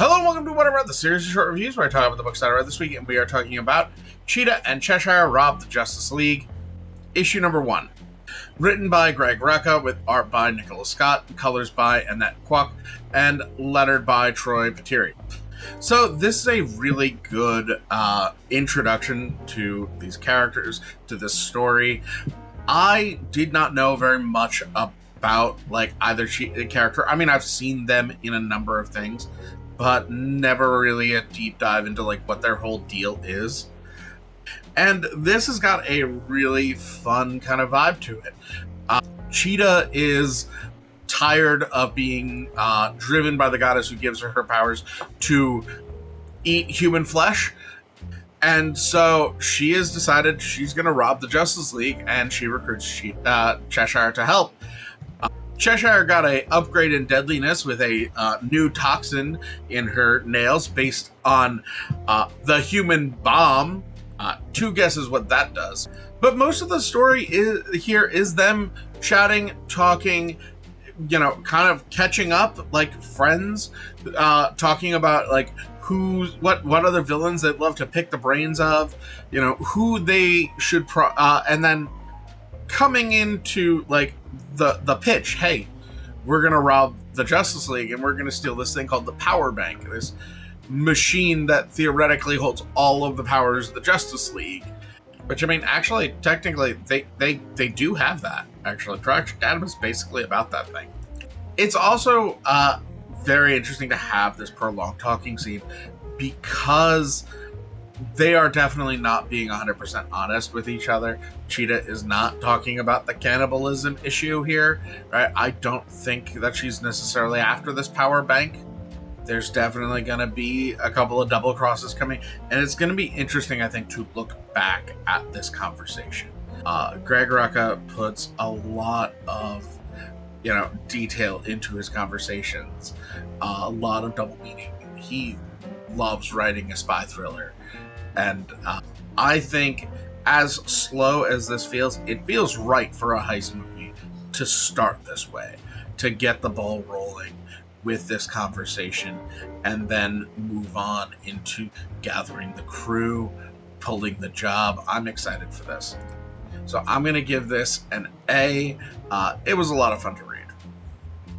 Hello and welcome to What I Read, the series of short reviews where I talk about the books that I read this week, and we are talking about Cheetah and Cheshire Rob the Justice League, issue number 1. Written by Greg Rucka, with art by Nicholas Scott, colors by Annette Kwok, and lettered by Troy Patiri. So this is a really good introduction to these characters, to this story. I did not know very much about either character. I mean, I've seen them in a number of things, but never really a deep dive into what their whole deal is. And this has got a really fun kind of vibe to it. Cheetah is tired of being driven by the goddess who gives her powers to eat human flesh. And so she has decided she's going to rob the Justice League, and she recruits Cheshire to help. Cheshire got an upgrade in deadliness with a new toxin in her nails based on the human bomb. Two guesses what that does. But most of the story is them chatting, talking, kind of catching up like friends, talking about what other villains they'd love to pick the brains of, who they should and then coming into the pitch. Hey, we're gonna rob the Justice League and we're gonna steal this thing called the Power Bank, this machine that theoretically holds all of the powers of the Justice League. Which, I mean, actually, technically, they do have that. Actually, Project Adam is basically about that thing. It's also very interesting to have this prolonged talking scene because they are definitely not being 100% honest with each other. Cheetah is not talking about the cannibalism issue here, right? I don't think that she's necessarily after this power bank. There's definitely going to be a couple of double crosses coming, and it's going to be interesting, I think, to look back at this conversation. Greg Rucka puts a lot of detail into his conversations, a lot of double meaning. He loves writing a spy thriller. And I think as slow as this feels, it feels right for a heist movie to start this way, to get the ball rolling with this conversation and then move on into gathering the crew, pulling the job. I'm excited for this. So I'm going to give this an A. It was a lot of fun to read.